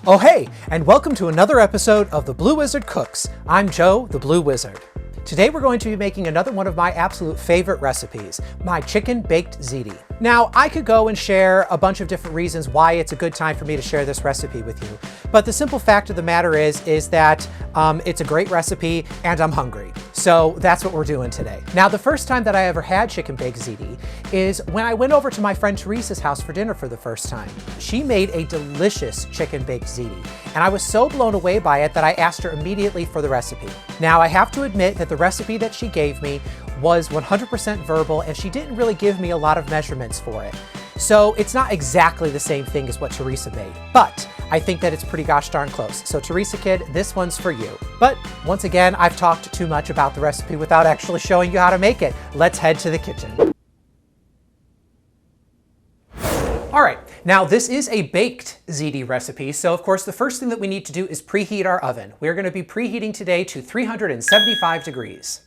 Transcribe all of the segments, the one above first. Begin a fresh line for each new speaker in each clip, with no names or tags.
Oh hey, and welcome to another episode of The Blue Wizard Cooks. I'm Joe, the Blue Wizard. Today we're going to be making another one of my absolute favorite recipes, my chicken baked ziti. Now, I could go and share a bunch of different reasons why it's a good time for me to share this recipe with you, but the simple fact of the matter is that it's a great recipe and I'm hungry. So that's what we're doing today. Now, the first time that I ever had chicken baked ziti is when I went over to my friend Teresa's house for dinner for the first time. She made a delicious chicken baked ziti, and I was so blown away by it that I asked her immediately for the recipe. Now, I have to admit that the recipe that she gave me was 100% verbal, and she didn't really give me a lot of measurements for it. So it's not exactly the same thing as what Teresa made, but I think that it's pretty gosh darn close. So Teresa kid, this one's for you. But once again, I've talked too much about the recipe without actually showing you how to make it. Let's head to the kitchen. All right, now this is a baked ziti recipe, so of course the first thing that we need to do is preheat our oven. We're going to be preheating today to 375 degrees.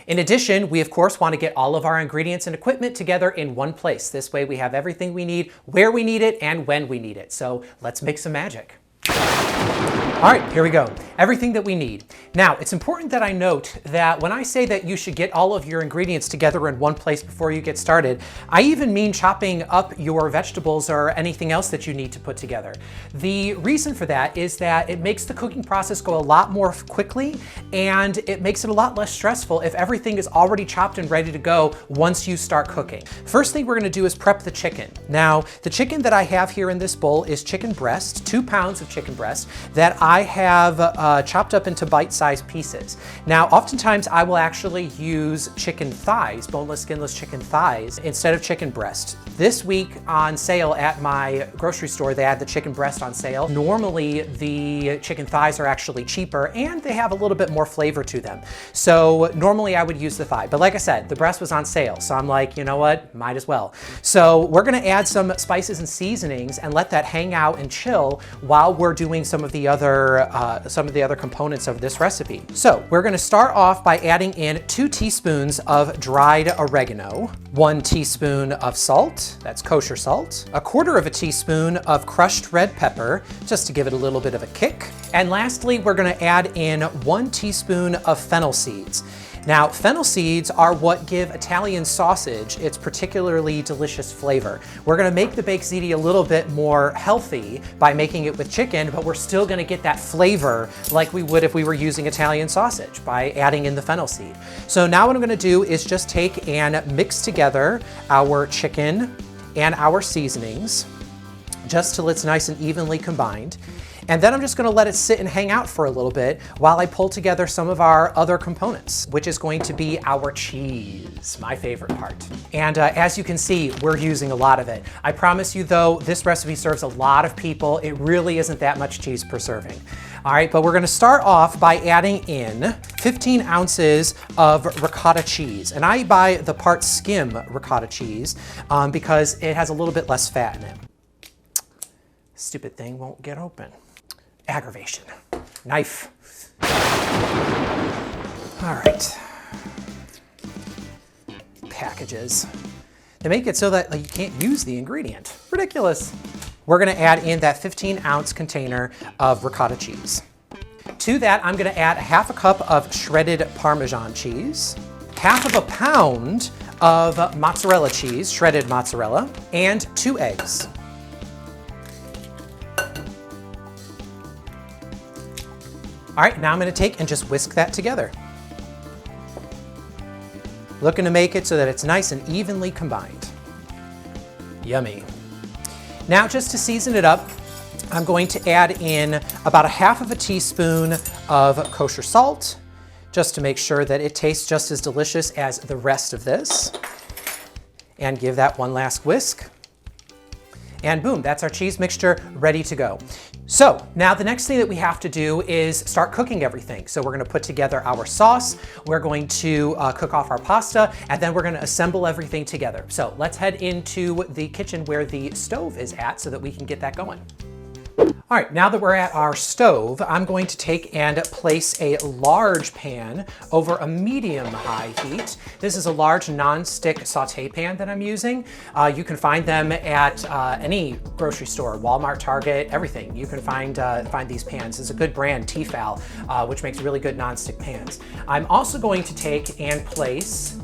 In addition, we of course want to get all of our ingredients and equipment together in one place. This way we have everything we need, where we need it, and when we need it. So let's make some magic. All right, here we go. Everything that we need. Now, it's important that I note that when I say that you should get all of your ingredients together in one place before you get started, I even mean chopping up your vegetables or anything else that you need to put together. The reason for that is that it makes the cooking process go a lot more quickly, and it makes it a lot less stressful if everything is already chopped and ready to go once you start cooking. First thing we're gonna do is prep the chicken. Now, the chicken that I have here in this bowl is chicken breast, 2 pounds of chicken breast that I have chopped up into bite-sized pieces. Now, oftentimes I will actually use chicken thighs, boneless, skinless chicken thighs, instead of chicken breast. This week on sale at my grocery store, they had the chicken breast on sale. Normally, the chicken thighs are actually cheaper and they have a little bit more flavor to them. So normally I would use the thigh, but like I said, the breast was on sale. So I'm like, you know what, might as well. So we're gonna add some spices and seasonings and let that hang out and chill while we're doing some of the other components of this recipe. So we're gonna start off by adding in 2 teaspoons of dried oregano, 1 teaspoon of salt, that's kosher salt, 1/4 teaspoon of crushed red pepper, just to give it a little bit of a kick. And lastly, we're gonna add in 1 teaspoon of fennel seeds. Now, fennel seeds are what give Italian sausage its particularly delicious flavor. We're gonna make the baked ziti a little bit more healthy by making it with chicken, but we're still gonna get that flavor like we would if we were using Italian sausage by adding in the fennel seed. So now what I'm gonna do is just take and mix together our chicken and our seasonings, just till it's nice and evenly combined. And then I'm just gonna let it sit and hang out for a little bit while I pull together some of our other components, which is going to be our cheese, my favorite part. And as you can see, we're using a lot of it. I promise you though, this recipe serves a lot of people. It really isn't that much cheese per serving. All right, but we're gonna start off by adding in 15 ounces of ricotta cheese. And I buy the part skim ricotta cheese because it has a little bit less fat in it. Stupid thing won't get open. Aggravation. Knife. All right. Packages. They make it so that you can't use the ingredient. Ridiculous. We're gonna add in that 15-ounce container of ricotta cheese. To that, I'm gonna add 1/2 cup of shredded Parmesan cheese, 1/2 pound of mozzarella cheese, shredded mozzarella, and 2 eggs. All right, now I'm gonna take and just whisk that together. Looking to make it so that it's nice and evenly combined. Yummy. Now, just to season it up, I'm going to add in about 1/2 teaspoon of kosher salt, just to make sure that it tastes just as delicious as the rest of this. And give that one last whisk. And boom, that's our cheese mixture ready to go. So now the next thing that we have to do is start cooking everything. So we're gonna put together our sauce, we're going to cook off our pasta, and then we're gonna assemble everything together. So let's head into the kitchen where the stove is at so that we can get that going. All right, now that we're at our stove, I'm going to take and place a large pan over a medium-high heat. This is a large non-stick saute pan that I'm using. You can find them at any grocery store, Walmart, Target, everything. You can find these pans. It's a good brand, Tefal, which makes really good non-stick pans. I'm also going to take and place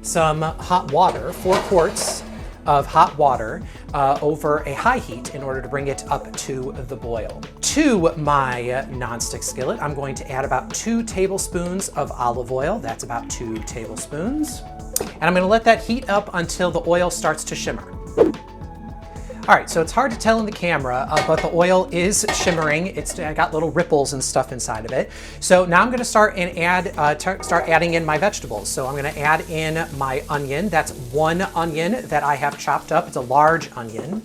some hot water, 4 quarts of hot water over a high heat in order to bring it up to the boil. To my nonstick skillet, I'm going to add about 2 tablespoons of olive oil. That's about 2 tablespoons. And I'm going to let that heat up until the oil starts to shimmer. All right, so it's hard to tell in the camera, but the oil is shimmering. It's got little ripples and stuff inside of it. So now I'm going to start adding in my vegetables. So I'm going to add in my onion. That's 1 onion that I have chopped up. It's a large onion.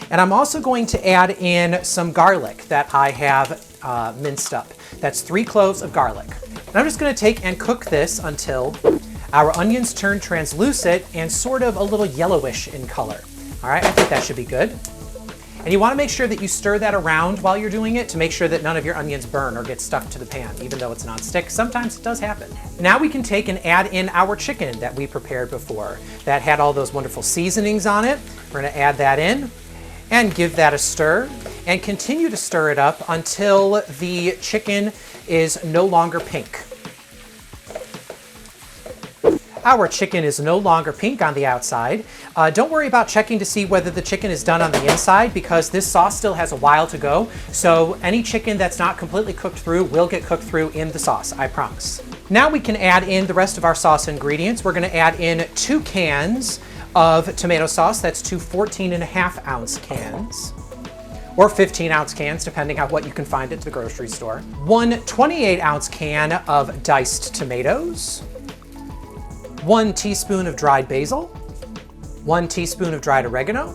And I'm also going to add in some garlic that I have minced up. That's 3 cloves of garlic. And I'm just going to take and cook this until our onions turn translucent and sort of a little yellowish in color. All right, I think that should be good. And you want to make sure that you stir that around while you're doing it to make sure that none of your onions burn or get stuck to the pan, even though it's non-stick. Sometimes it does happen. Now we can take and add in our chicken that we prepared before that had all those wonderful seasonings on it. We're going to add that in and give that a stir and continue to stir it up until the chicken is no longer pink. Our chicken is no longer pink on the outside. Don't worry about checking to see whether the chicken is done on the inside because this sauce still has a while to go. So any chicken that's not completely cooked through will get cooked through in the sauce, I promise. Now we can add in the rest of our sauce ingredients. We're gonna add in 2 cans of tomato sauce. That's 2 14.5-ounce cans. Or 15-ounce cans, depending on what you can find at the grocery store. 1 28-ounce can of diced tomatoes. 1 teaspoon of dried basil, 1 teaspoon of dried oregano,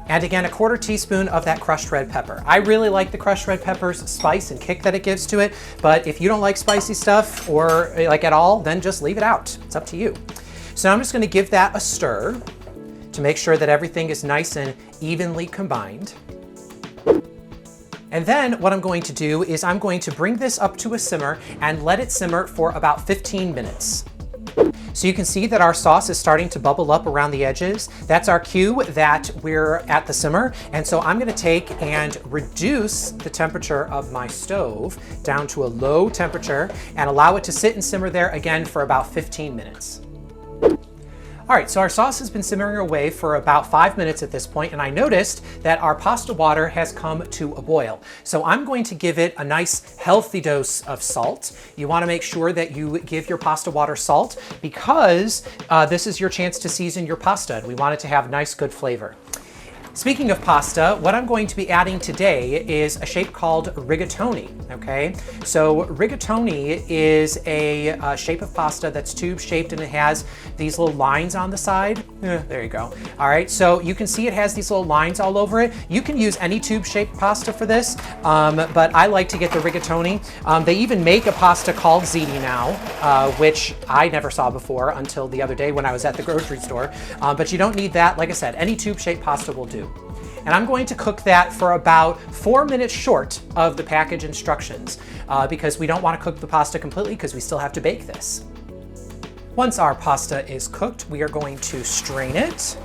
and again, a 1/4 teaspoon of that crushed red pepper. I really like the crushed red pepper's spice and kick that it gives to it, but if you don't like spicy stuff or like at all, then just leave it out. It's up to you. So I'm just gonna give that a stir to make sure that everything is nice and evenly combined. And then what I'm going to do is I'm going to bring this up to a simmer and let it simmer for about 15 minutes. So you can see that our sauce is starting to bubble up around the edges. That's our cue that we're at the simmer. And so I'm gonna take and reduce the temperature of my stove down to a low temperature and allow it to sit and simmer there again for about 15 minutes. All right, so our sauce has been simmering away for about 5 minutes at this point, and I noticed that our pasta water has come to a boil. So I'm going to give it a nice healthy dose of salt. You wanna make sure that you give your pasta water salt because this is your chance to season your pasta, and we want it to have nice, good flavor. Speaking of pasta, what I'm going to be adding today is a shape called rigatoni, okay? So rigatoni is a shape of pasta that's tube-shaped and it has these little lines on the side. There you go. All right, so you can see it has these little lines all over it. You can use any tube-shaped pasta for this, but I like to get the rigatoni. They even make a pasta called Ziti now, which I never saw before until the other day when I was at the grocery store. But you don't need that. Like I said, any tube-shaped pasta will do. And I'm going to cook that for about 4 minutes short of the package instructions because we don't want to cook the pasta completely because we still have to bake this. Once our pasta is cooked, we are going to strain it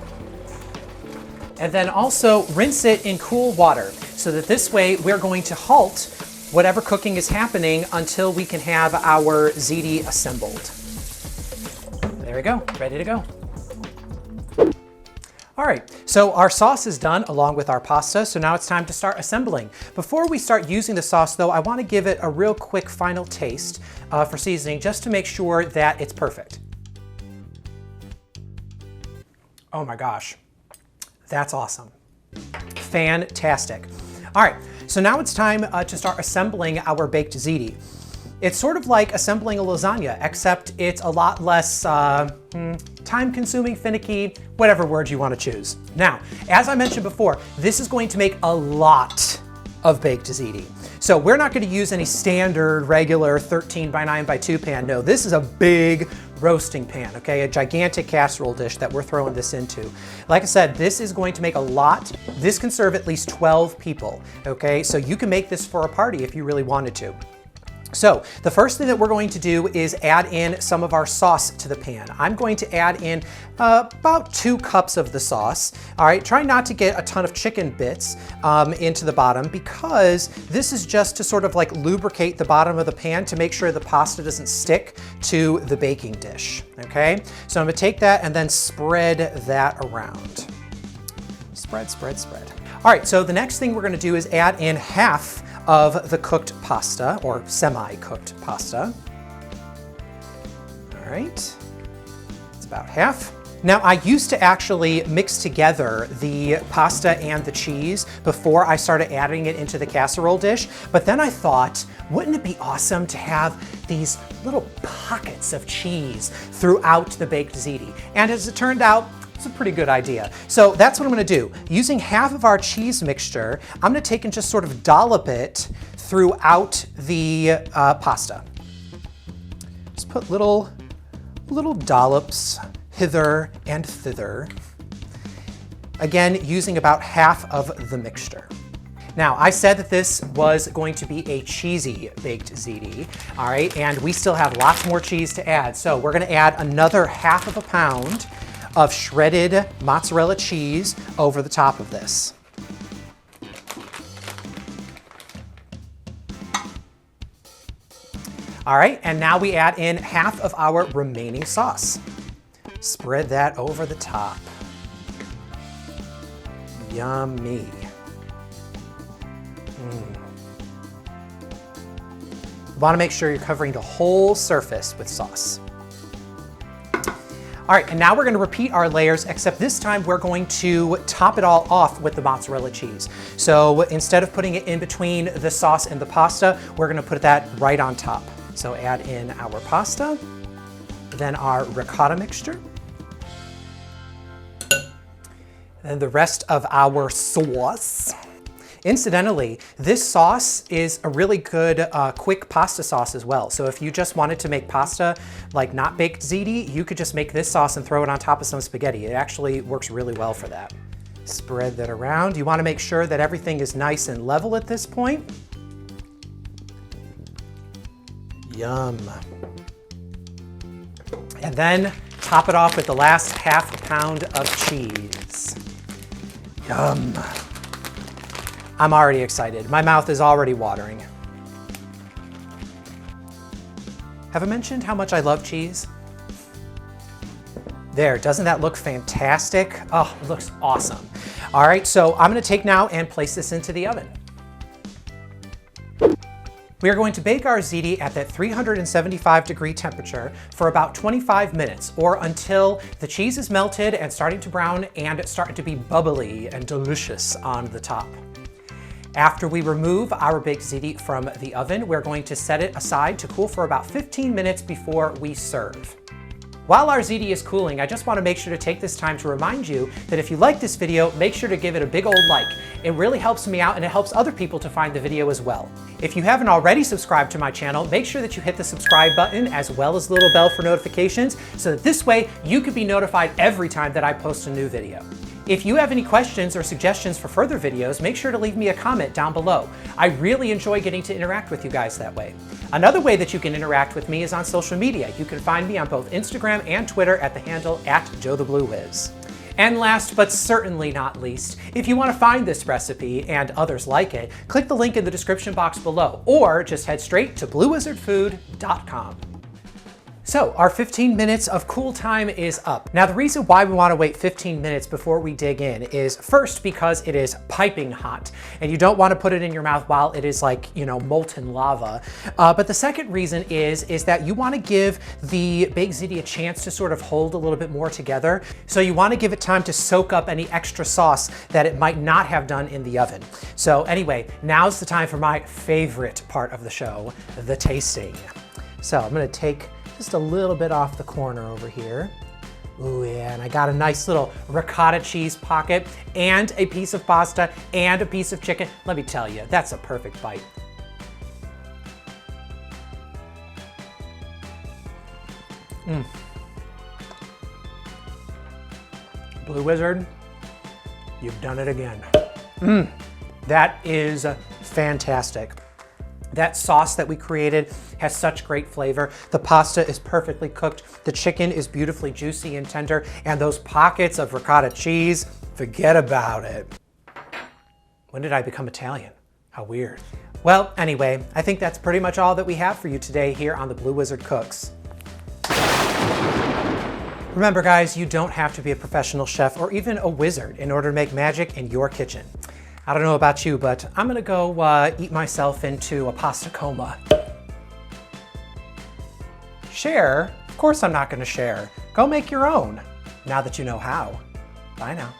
and then also rinse it in cool water so that this way we're going to halt whatever cooking is happening until we can have our ziti assembled. There we go, ready to go. All right, so our sauce is done along with our pasta, so now it's time to start assembling. Before we start using the sauce though, I want to give it a real quick final taste for seasoning just to make sure that it's perfect. Oh my gosh, that's awesome. Fantastic. All right, so now it's time to start assembling our baked ziti. It's sort of like assembling a lasagna, except it's a lot less time-consuming, finicky, whatever word you want to choose. Now, as I mentioned before, this is going to make a lot of baked ziti. So we're not going to use any standard, regular 13 by 9 by 2 pan. No, this is a big roasting pan, okay? A gigantic casserole dish that we're throwing this into. Like I said, this is going to make a lot. This can serve at least 12 people, okay? So you can make this for a party if you really wanted to. So the first thing that we're going to do is add in some of our sauce to the pan. I'm going to add in about 2 cups of the sauce. All right, try not to get a ton of chicken bits into the bottom, because this is just to sort of like lubricate the bottom of the pan to make sure the pasta doesn't stick to the baking dish, okay? So I'm gonna take that and then spread that around. Spread, spread, spread. All right, so the next thing we're gonna do is add in half of the cooked pasta, or semi-cooked pasta. All right, it's about half. Now, I used to actually mix together the pasta and the cheese before I started adding it into the casserole dish, but then I thought, wouldn't it be awesome to have these little pockets of cheese throughout the baked ziti? And as it turned out, it's a pretty good idea. So that's what I'm gonna do. Using half of our cheese mixture, I'm gonna take and just sort of dollop it throughout the pasta. Just put little dollops hither and thither. Again, using about half of the mixture. Now, I said that this was going to be a cheesy baked ziti, all right? And we still have lots more cheese to add. So we're gonna add another half of a pound of shredded mozzarella cheese over the top of this. All right, and now we add in half of our remaining sauce. Spread that over the top. Yummy. Want to make sure you're covering the whole surface with sauce. All right, and now we're going to repeat our layers, except this time we're going to top it all off with the mozzarella cheese. So instead of putting it in between the sauce and the pasta, we're going to put that right on top. So add in our pasta, then our ricotta mixture, then the rest of our sauce. Incidentally, this sauce is a really good quick pasta sauce as well. So if you just wanted to make pasta, like not baked ziti, you could just make this sauce and throw it on top of some spaghetti. It actually works really well for that. Spread that around. You want to make sure that everything is nice and level at this point. Yum. And then top it off with the last half a pound of cheese. Yum. I'm already excited. My mouth is already watering. Have I mentioned how much I love cheese? There, doesn't that look fantastic? Oh, it looks awesome. All right, so I'm gonna take now and place this into the oven. We are going to bake our ziti at that 375-degree temperature for about 25 minutes, or until the cheese is melted and starting to brown and it's starting to be bubbly and delicious on the top. After we remove our baked ziti from the oven, we're going to set it aside to cool for about 15 minutes before we serve. While our ziti is cooling, I just want to make sure to take this time to remind you that if you like this video, make sure to give it a big old like. It really helps me out and it helps other people to find the video as well. If you haven't already subscribed to my channel, make sure that you hit the subscribe button as well as the little bell for notifications, so that this way you can be notified every time that I post a new video. If you have any questions or suggestions for further videos, make sure to leave me a comment down below. I really enjoy getting to interact with you guys that way. Another way that you can interact with me is on social media. You can find me on both Instagram and Twitter at the handle @JoeTheBlueWhiz. And last but certainly not least, if you want to find this recipe and others like it, click the link in the description box below, or just head straight to bluewizardfood.com. So our 15 minutes of cool time is up. Now the reason why we want to wait 15 minutes before we dig in is first because it is piping hot and you don't want to put it in your mouth while it is like, you know, molten lava. But the second reason is that you want to give the baked ziti a chance to sort of hold a little bit more together. So you want to give it time to soak up any extra sauce that it might not have done in the oven. So anyway, now's the time for my favorite part of the show, the tasting. So I'm going to take just a little bit off the corner over here. Ooh yeah, and I got a nice little ricotta cheese pocket and a piece of pasta and a piece of chicken. Let me tell you, that's a perfect bite. Blue Wizard, you've done it again. That is fantastic. That sauce that we created has such great flavor. The pasta is perfectly cooked. The chicken is beautifully juicy and tender. And those pockets of ricotta cheese, forget about it. When did I become Italian? How weird. Well, anyway, I think that's pretty much all that we have for you today here on the Blue Wizard Cooks. Remember guys, you don't have to be a professional chef or even a wizard in order to make magic in your kitchen. I don't know about you, but I'm gonna go eat myself into a pasta coma. Share? Of course I'm not gonna share. Go make your own, now that you know how. Bye now.